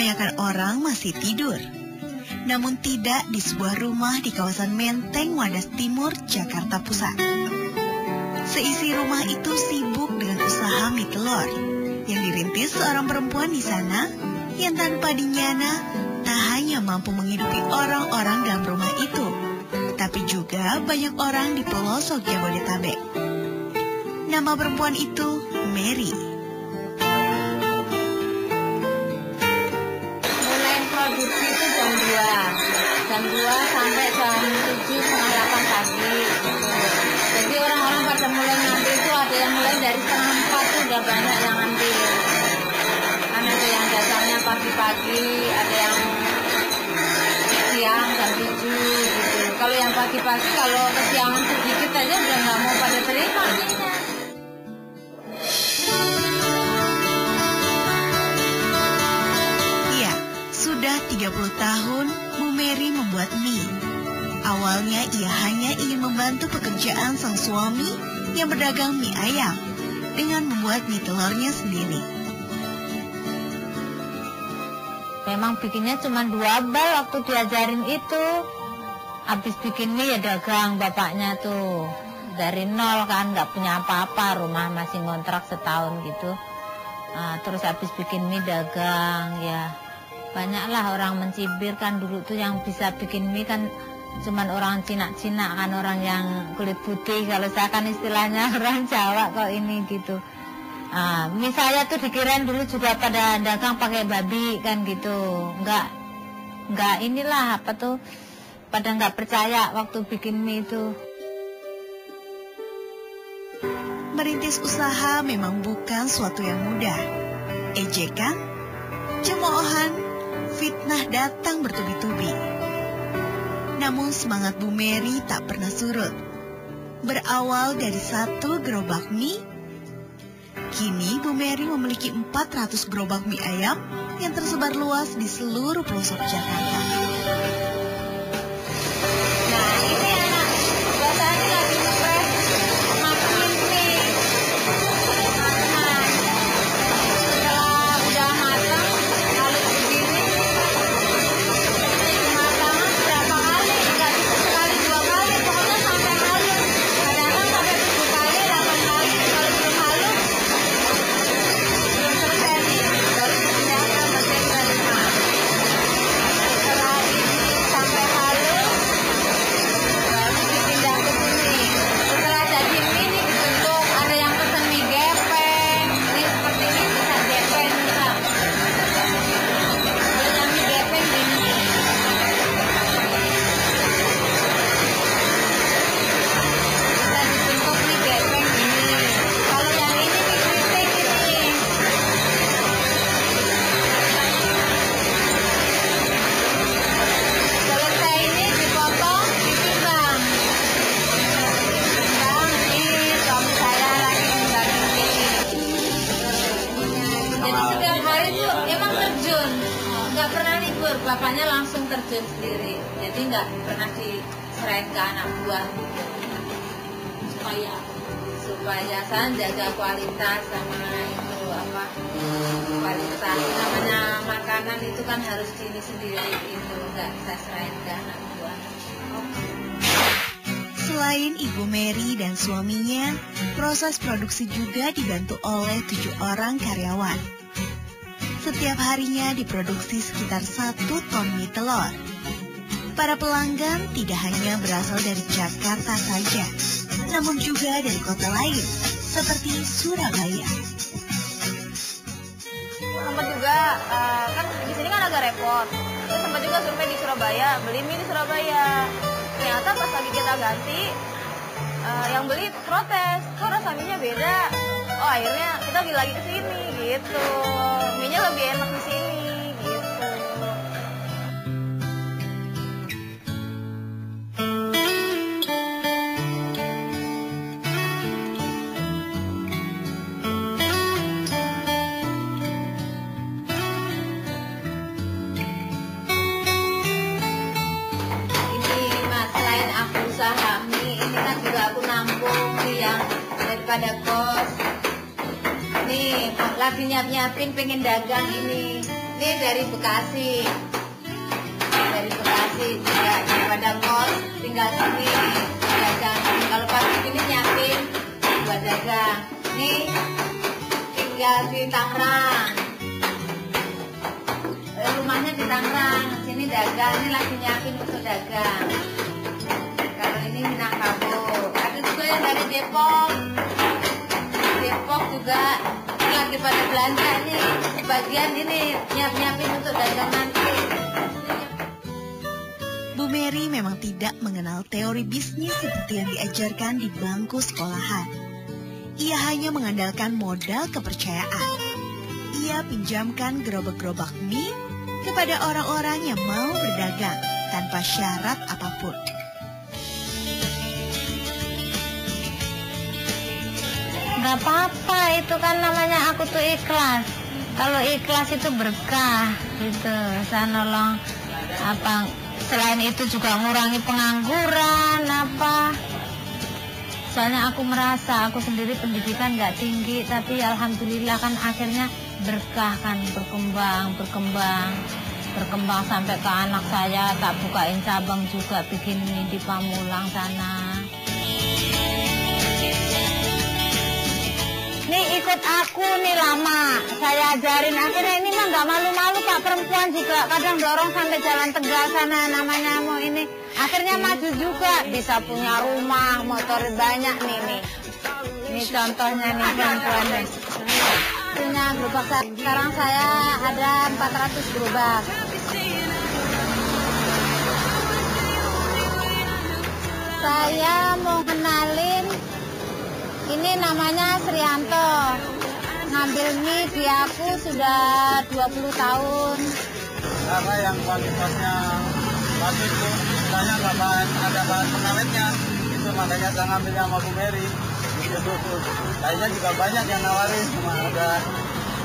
kebanyakan orang masih tidur. Namun tidak di sebuah rumah di kawasan Menteng, Wadas Timur, Jakarta Pusat. Seisi rumah itu sibuk dengan usaha mie telur yang dirintis seorang perempuan di sana yang tanpa dinyana tak hanya mampu menghidupi orang-orang dalam rumah itu, tapi juga banyak orang di pelosok Jabodetabek. Nama perempuan itu Mary. Mulai produksi itu jam 2 sampai jam 7, setengah 8 pagi. Jadi orang-orang pada mulai ngambil itu ada yang mulai dari setengah 4 itu udah banyak yang ngambil. Kan ada yang datangnya pagi-pagi, ada yang siang jam 7 gitu. Kalau yang pagi-pagi kalau kesiangan sedikit aja udah nggak mau pada terima akhirnya. Iya, sudah 30 tahun Bu Mary membuat mie. Awalnya ia hanya ingin membantu pekerjaan sang suami yang berdagang mie ayam dengan membuat mie telurnya sendiri. Memang bikinnya cuma 2 bal waktu diajarin itu. Habis bikin mie ya dagang bapaknya tuh. Dari nol kan, nggak punya apa-apa, rumah masih ngontrak setahun gitu. Terus habis bikin mie dagang ya. Banyaklah orang mencibir kan dulu tuh yang bisa bikin mie kan cuman orang Cina-Cina kan, orang yang kulit putih. Kalau saya kan istilahnya orang Jawa kok ini gitu. Mie saya tuh dikirain dulu juga pada dagang pakai babi kan gitu. Enggak inilah apa tuh, pada nggak percaya waktu bikin mie itu. Merintis usaha memang bukan suatu yang mudah. Ejekan, cemoohan, fitnah datang bertubi-tubi. Namun semangat Bu Mary tak pernah surut. Berawal dari 1 gerobak mie, kini Bu Mary memiliki 400 gerobak mie ayam yang tersebar luas di seluruh pelosok Jakarta. Nah ini anak, buat tadi lagi ngepres makan mie. Nah, setelah udah matang, halus begini, matangan berapa kali? Enggak bisa sekali 2 kali, pokoknya sampai halus. Kadang-kadang sampai 7 kali, 8 kali. Kalau belum halus, belum selesai nih, baru dipindahkan bagian dari rumah. Setelah ini sampai halus, baru dipindah ke sini. Setelah jadi mie ini dibentuk, ada yang pesen mie gepeng. Ini seperti ini bisa gepeng bisa. Kalau yang mie gepeng gini. Bisa dibentuk mie gepeng gini. Kalau yang ini mie keriting ini. Selesai ini dipotong, ditimbang. Ini suami saya lagi nimbangin mie. Jadi setiap hari tuh emang terjun, nggak pernah libur. Bapaknya langsung terjun sendiri. Jadi nggak pernah diserahin ke anak buah. Supaya saya jaga kualitas sama itu apa kualitas, namanya makanan itu kan harus ini sendiri itu, nggak bisa serahin ke anak buah. Selain Ibu Mary dan suaminya, proses produksi juga dibantu oleh 7 orang karyawan. Setiap harinya diproduksi sekitar 1 ton mie telur. Para pelanggan tidak hanya berasal dari Jakarta saja, namun juga dari kota lain, seperti Surabaya. Sempat juga kan di sini kan agak repot. Terus sempat juga survei di Surabaya, beli mie di Surabaya. Ternyata pas lagi kita ganti, yang beli protes, kok rasanya beda. Oh akhirnya kita beli lagi ke sini gitu. Mie-nya lebih enak di sini gitu. Daripada kos. Nih, lagi nyiapin pengen dagang ini. Ini dari Bekasi. Dari Bekasi juga pada kos tinggal sini dagang. Kalau pagi ini nyiapin buat dagang. Ini tinggal di Tangerang. Rumahnya di Tangerang. Sini dagang. Ini lagi nyiapin untuk dagang. Kalau ini Minangkabau. Ada juga yang dari Depok. Depok juga lagi pada belanja nih. Sebagian ini nyiapin untuk dagang nanti. Bu Mary memang tidak mengenal teori bisnis seperti yang diajarkan di bangku sekolahan. Ia hanya mengandalkan modal kepercayaan. Ia pinjamkan gerobak-gerobak mie kepada orang-orang yang mau berdagang tanpa syarat apapun. Gak apa-apa, itu kan namanya aku tuh ikhlas. Kalau ikhlas itu berkah gitu. Saya nolong apa, selain itu juga ngurangi pengangguran apa. Soalnya aku merasa aku sendiri pendidikan gak tinggi, tapi alhamdulillah kan akhirnya berkah kan, berkembang sampai ke anak saya tak bukain cabang juga, bikin ini di Pamulang sana. Nih ikut aku nih lama, saya ajarin. Akhirnya ini mah nggak malu-malu Pak, perempuan juga kadang dorong sampai Jalan Tegal sana namanya mau ini. Akhirnya maju juga, bisa punya rumah, motor banyak nih. Ini contohnya nih perempuan nih. Punya gerobak sekarang saya ada 400 gerobak. Saya mau kenalin. Ini namanya Srianto. Ngambil mie di aku sudah 20 tahun. Karena yang kualitasnya bagus tuh, misalnya ada bahan pengawetnya, itu makanya saya ngambil sama Bu Mary. Kayaknya juga banyak yang nawarin, cuma ada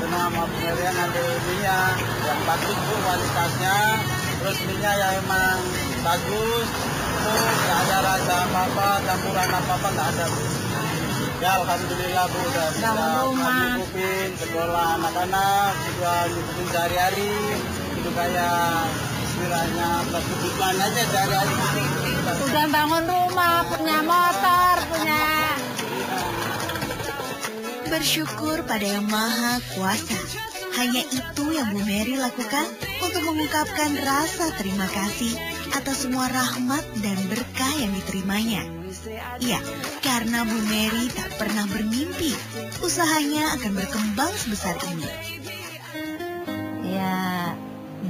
sama Bu Mary yang ngambil minyak yang bagus tuh kualitasnya, terus minyak yang emang bagus, tuh nggak ada rasa apa-apa, campuran apa-apa nggak ada. Ya alhamdulillah Bu udah bisa nyukupin sekolah anak-anak, juga nyukupin sehari-hari, itu kayak istilahnya kebutuhan aja sehari-hari. Udah bangun rumah, punya motor, punya. Bersyukur pada Yang Maha Kuasa. Hanya itu yang Bu Mary lakukan untuk mengungkapkan rasa terima kasih atas semua rahmat dan berkah yang diterimanya. Ya, karena Bu Mary tak pernah bermimpi usahanya akan berkembang sebesar ini. Ya,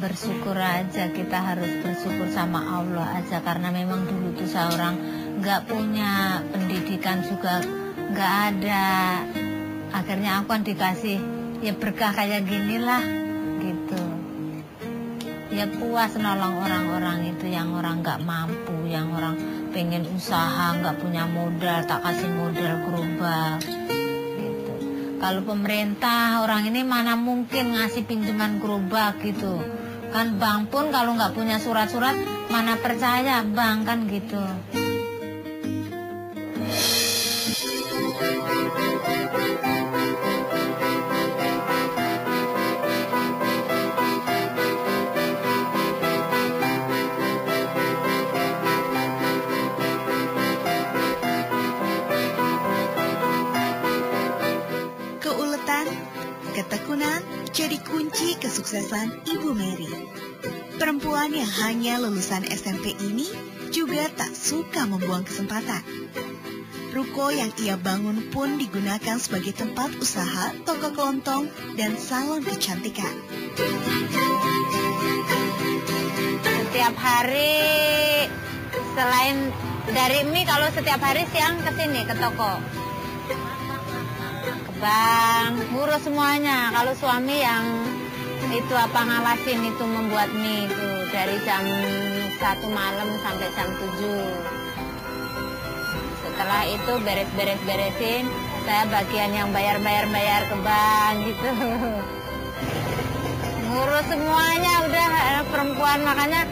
bersyukur aja, kita harus bersyukur sama Allah aja. Karena memang dulu tuh seorang nggak punya pendidikan juga, nggak ada. Akhirnya aku kan dikasih ya berkah kayak gini lah gitu. Ya puas nolong orang-orang itu yang orang nggak mampu, yang orang pengen usaha nggak punya modal, tak kasih modal gerobak gitu. Kalau pemerintah orang ini mana mungkin ngasih pinjaman gerobak gitu kan. Bank pun kalau nggak punya surat-surat mana percaya bank kan gitu. Ketekunan jadi kunci kesuksesan Ibu Mary. Perempuan yang hanya lulusan SMP ini juga tak suka membuang kesempatan. Ruko yang ia bangun pun digunakan sebagai tempat usaha toko kelontong dan salon kecantikan. Setiap hari selain dari mie, kalau setiap hari siang ke sini ke toko. Bang, ngurus semuanya. Kalau suami yang itu apa ngawasin itu membuat mie itu dari jam 1 malam sampai jam 7. Setelah itu beresin, saya bagian yang bayar ke bank gitu. Ngurus semuanya udah perempuan, makanya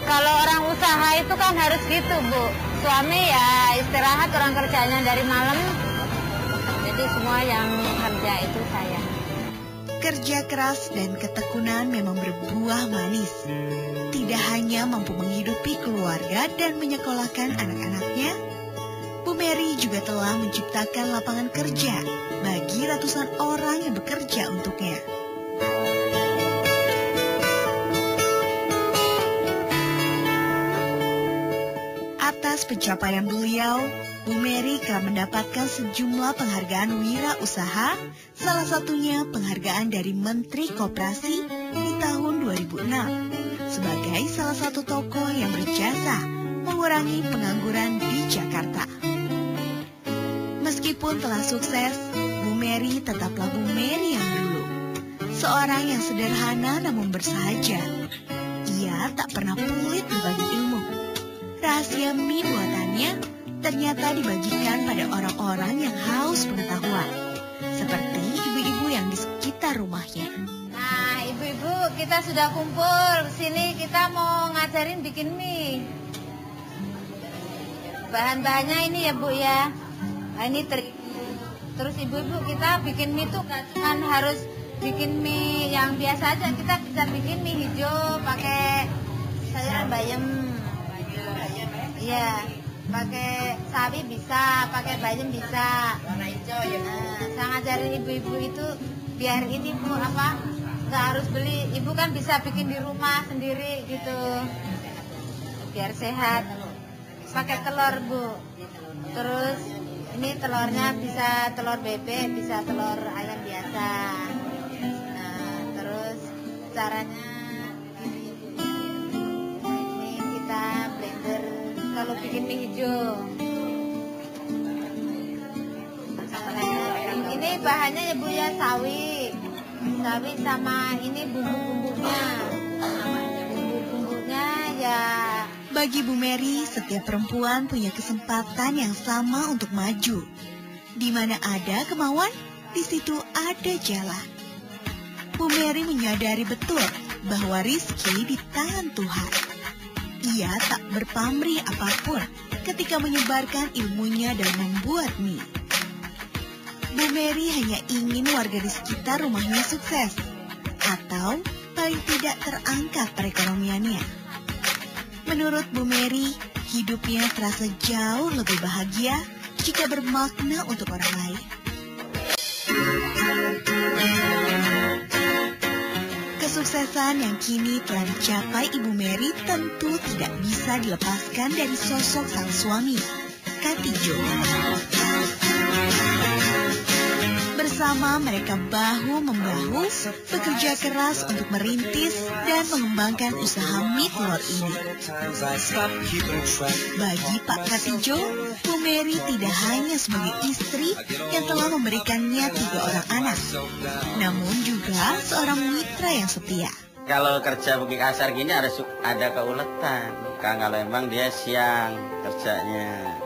kalau orang usaha itu kan harus gitu, Bu. Suami ya istirahat, orang kerjanya dari malam. Jadi semua yang kerja itu saya. Kerja keras dan ketekunan memang berbuah manis. Tidak hanya mampu menghidupi keluarga dan menyekolahkan anak-anaknya, Bu Mary juga telah menciptakan lapangan kerja bagi ratusan orang yang bekerja untuknya. Atas pencapaian beliau, Bu Mary telah mendapatkan sejumlah penghargaan wirausaha, salah satunya penghargaan dari Menteri Koperasi di tahun 2006 sebagai salah satu tokoh yang berjasa mengurangi pengangguran di Jakarta. Meskipun telah sukses, Bu Mary tetaplah Bu Mary yang dulu. Seorang yang sederhana namun bersahaja. Ia tak pernah pelit berbagi ilmu. Rahasia mie buatannya ternyata dibagikan pada orang-orang yang haus pengetahuan, seperti ibu-ibu yang di sekitar rumahnya. Nah, ibu-ibu, kita sudah kumpul. Sini kita mau ngajarin bikin mie. Bahan-bahannya ini ya, Bu ya. Nah, ini terus ibu-ibu kita bikin mie tuh gak cuma harus bikin mie yang biasa aja. Kita bisa bikin mie hijau pakai sayur bayam. Iya, pakai sawi bisa, pakai bayam bisa. Warna hijau ya. Nah, saya ngajarin ibu-ibu itu biar ini Bu apa? Nggak harus beli. Ibu kan bisa bikin di rumah sendiri gitu. Biar sehat. Pakai telur Bu. Terus ini telurnya bisa telur bebek, bisa telur ayam biasa. Nah, terus caranya ini kita blender kalau bikin mie hijau. Ini bahannya ya Bu ya, sawi sama ini bumbu-bumbunya. Bumbu-bumbunya ya. Bagi Bu Mary, setiap perempuan punya kesempatan yang sama untuk maju. Di mana ada kemauan, di situ ada jalan. Bu Mary menyadari betul bahwa rizki di tangan Tuhan. Ia tak berpamrih apapun ketika menyebarkan ilmunya dan membuat mie. Bu Mary hanya ingin warga di sekitar rumahnya sukses, atau paling tidak terangkat perekonomiannya. Menurut Bu Mary, hidupnya terasa jauh lebih bahagia jika bermakna untuk orang lain. Kesuksesan yang kini telah dicapai Ibu Mary tentu tidak bisa dilepaskan dari sosok sang suami, Katijo. Bersama mereka bahu-membahu bekerja keras untuk merintis dan mengembangkan usaha mie telur ini. Bagi Pak Katijo, Bu Mary tidak hanya sebagai istri yang telah memberikannya 3 orang anak, namun juga seorang mitra yang setia. Kalau kerja begitu kasar gini ada keuletan. Kalau emang dia siang kerjanya.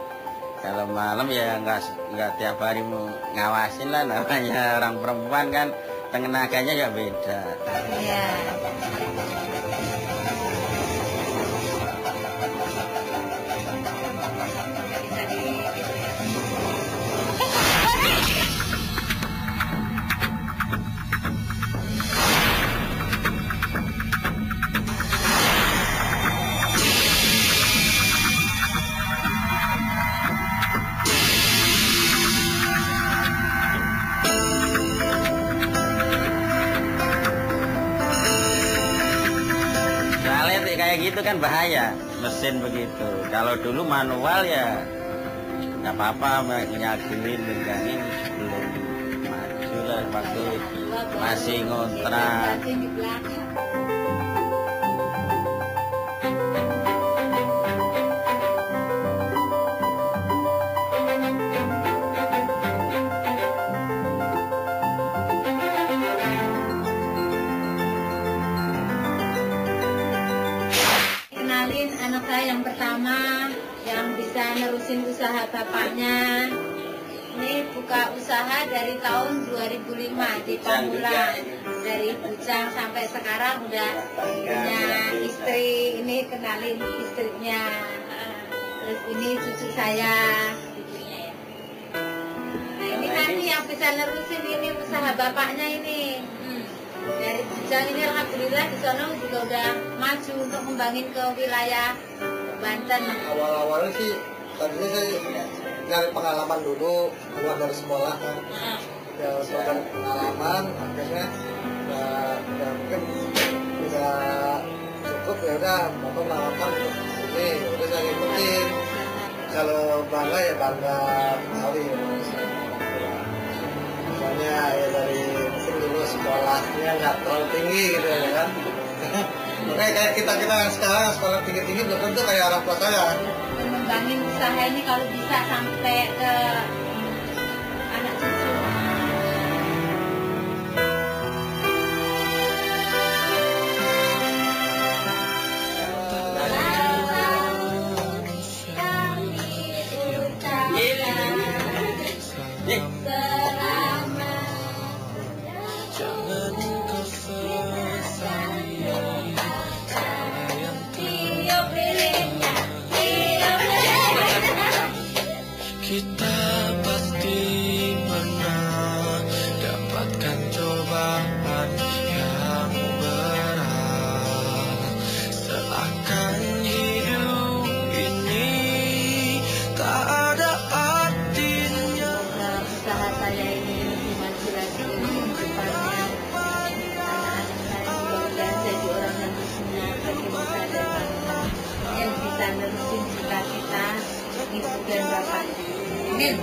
Kalau malam ya nggak tiap hari mau ngawasin lah, namanya orang perempuan kan tenaganya ya beda. Iya. Kayak gitu kan bahaya mesin begitu. Kalau dulu manual ya nggak apa-apa, menyagilin megangin belum maju lah waktu masih ngontrak. Anak saya yang pertama yang bisa nerusin usaha bapaknya. Ini buka usaha dari tahun 2005 di Pamulang. Dari bujang sampai sekarang udah punya istri. Ini kenalin istrinya. Terus ini cucu saya. Nah, ini nanti yang bisa nerusin ini usaha bapaknya ini. Dari Bujang ini alhamdulillah di sana juga udah maju untuk ngembangin ke wilayah Banten. Awal-awalnya sih tadinya saya nyari pengalaman dulu keluar dari sekolah kan. Ya soal pengalaman akhirnya ya mungkin tidak cukup, ya udah bapak menawarkan untuk sini, udah saya ngikutin. Kalau bangga ya bangga sekali ya. Misalnya ya dari mungkin dulu sekolahnya nggak terlalu tinggi gitu ya kan. Makanya kayak kita yang sekarang sekolah tinggi-tinggi belum tentu kayak orang tua saya. Ngembangin usaha ini kalau bisa sampai ke anak cucu. Kita pasti pernah dapatkan cobaan yang berat. Seakan hidup ini tak ada artinya. Usaha saya ini lebih maju lagi depannya. Anak-anak saya juga udah jadi orang yang berguna bagi masa depan, yang bisa nerusin cita-cita ibu dan bapak. Amin.